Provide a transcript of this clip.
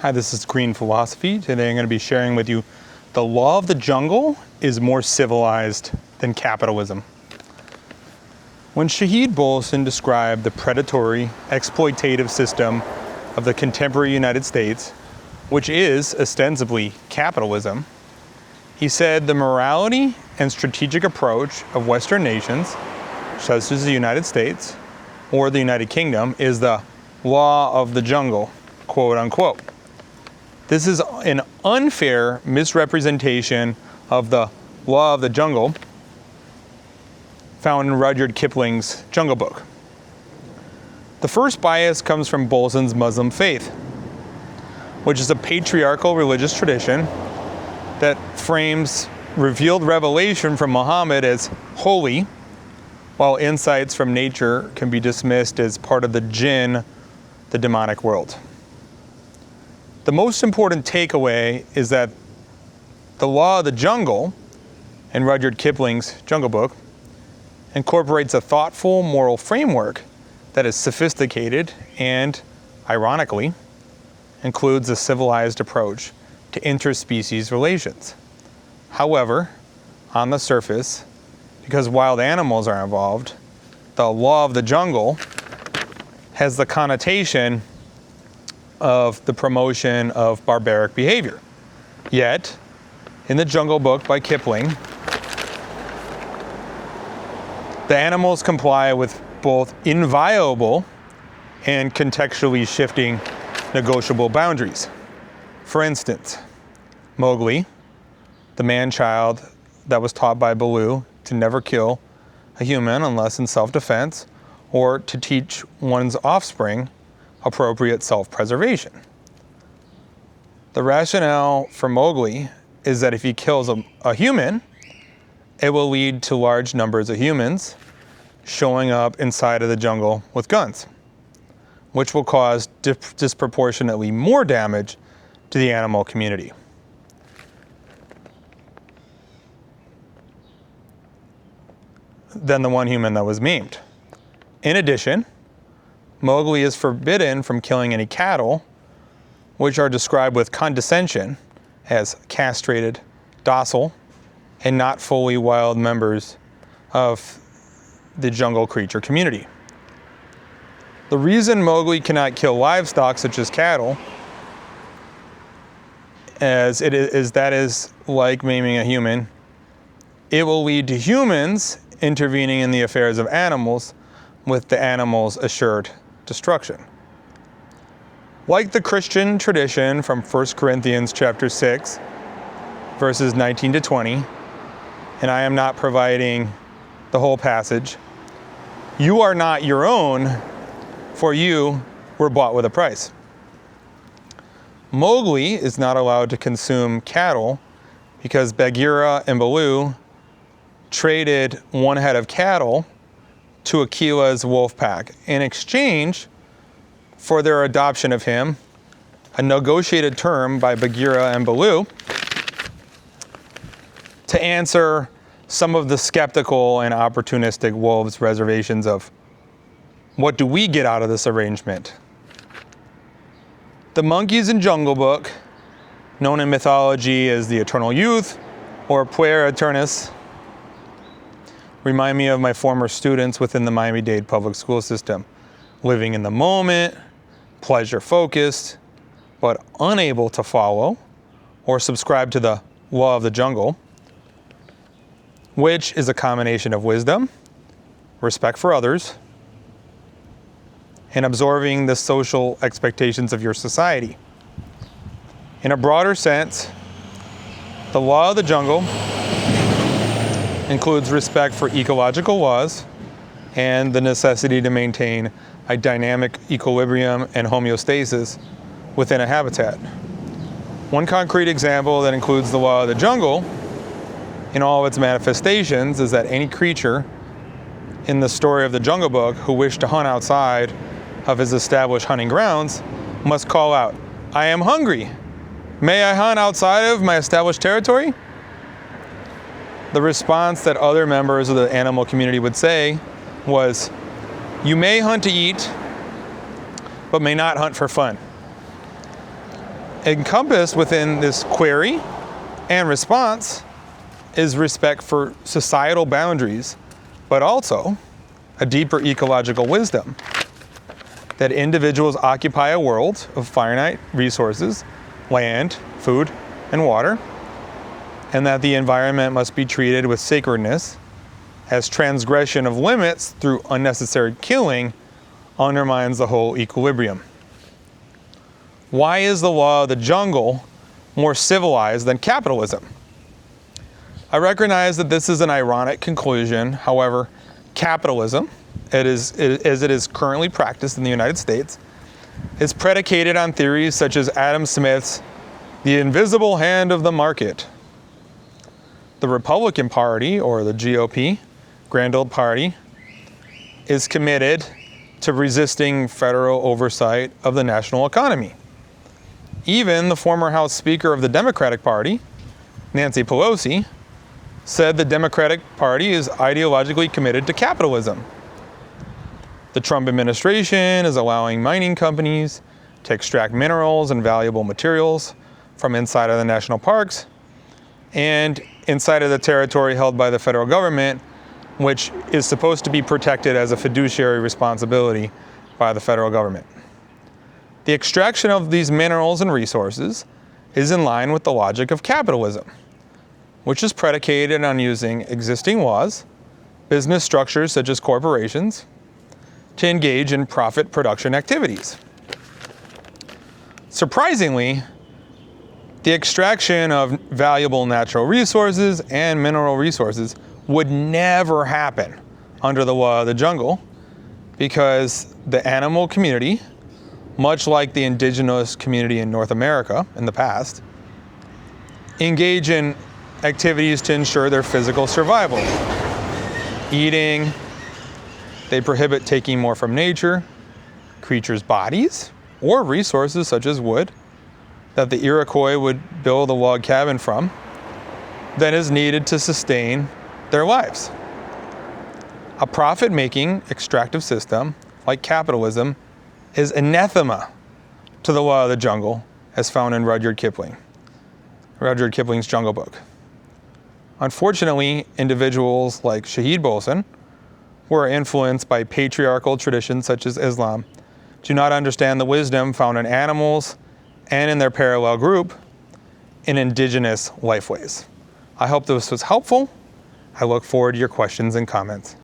Hi, this is Green Philosophy. Today I'm going to be sharing with you the law of the jungle is more civilized than capitalism. When Shahid Bolson described the predatory, exploitative system of the contemporary United States, which is ostensibly capitalism, he said the morality and strategic approach of Western nations, such as the United States or the United Kingdom, is the law of the jungle, quote unquote. This is an unfair misrepresentation of the law of the jungle found in Rudyard Kipling's Jungle Book. The first bias comes from Bolson's Muslim faith, which is a patriarchal religious tradition that frames revealed revelation from Muhammad as holy, while insights from nature can be dismissed as part of the jinn, the demonic world. The most important takeaway is that the law of the jungle in Rudyard Kipling's Jungle Book incorporates a thoughtful moral framework that is sophisticated and, ironically, includes a civilized approach to interspecies relations. However, on the surface, because wild animals are involved, the law of the jungle has the connotation of the promotion of barbaric behavior. Yet, in the Jungle Book by Kipling, the animals comply with both inviolable and contextually shifting negotiable boundaries. For instance, Mowgli, the man-child that was taught by Baloo to never kill a human unless in self-defense, or to teach one's offspring appropriate self-preservation. The rationale for Mowgli is that if he kills a human, it will lead to large numbers of humans showing up inside of the jungle with guns, which will cause disproportionately more damage to the animal community. Than the one human that was maimed. In addition, Mowgli is forbidden from killing any cattle, which are described with condescension as castrated, docile, and not fully wild members of the jungle creature community. The reason Mowgli cannot kill livestock such as cattle, as that is like maiming a human, it will lead to humans intervening in the affairs of animals with the animals' assured destruction. Like the Christian tradition from 1 Corinthians chapter 6, verses 19 to 20, and I am not providing the whole passage, you are not your own, for you were bought with a price. Mowgli is not allowed to consume cattle because Bagheera and Baloo traded one head of cattle to Akila's wolf pack in exchange for their adoption of him, a negotiated term by Bagheera and Baloo to answer some of the skeptical and opportunistic wolves' reservations of what do we get out of this arrangement? The monkeys in Jungle Book, known in mythology as the Eternal Youth or Puer Aeternus, remind me of my former students within the Miami-Dade public school system, living in the moment, pleasure-focused, but unable to follow or subscribe to the law of the jungle, which is a combination of wisdom, respect for others, and absorbing the social expectations of your society. In a broader sense, the law of the jungle includes respect for ecological laws and the necessity to maintain a dynamic equilibrium and homeostasis within a habitat. One concrete example that includes the law of the jungle in all of its manifestations is that any creature in the story of the Jungle Book who wished to hunt outside of his established hunting grounds must call out, "I am hungry. May I hunt outside of my established territory?" The response that other members of the animal community would say was, "You may hunt to eat, but may not hunt for fun." Encompassed within this query and response is respect for societal boundaries, but also a deeper ecological wisdom that individuals occupy a world of finite resources, land, food, and water, and that the environment must be treated with sacredness, as transgression of limits through unnecessary killing undermines the whole equilibrium. Why is the law of the jungle more civilized than capitalism? I recognize that this is an ironic conclusion. However, capitalism, as it is currently practiced in the United States, is predicated on theories such as Adam Smith's the invisible hand of the market. The Republican Party, or the GOP, Grand Old Party, is committed to resisting federal oversight of the national economy. Even the former House Speaker of the Democratic Party, Nancy Pelosi, said the Democratic Party is ideologically committed to capitalism. The Trump administration is allowing mining companies to extract minerals and valuable materials from inside of the national parks and inside of the territory held by the federal government, which is supposed to be protected as a fiduciary responsibility by the federal government. The extraction of these minerals and resources is in line with the logic of capitalism, which is predicated on using existing laws, business structures such as corporations, to engage in profit production activities. Surprisingly, the extraction of valuable natural resources and mineral resources would never happen under the law of the jungle because the animal community, much like the indigenous community in North America in the past, engage in activities to ensure their physical survival. Eating, they prohibit taking more from nature, creatures' bodies, or resources such as wood that the Iroquois would build a log cabin from that is needed to sustain their lives. A profit-making extractive system like capitalism is anathema to the law of the jungle as found in Rudyard Kipling's Jungle Book. Unfortunately, individuals like Shahid Bolson, who are influenced by patriarchal traditions such as Islam, do not understand the wisdom found in animals and in their parallel group in indigenous lifeways. I hope this was helpful. I look forward to your questions and comments.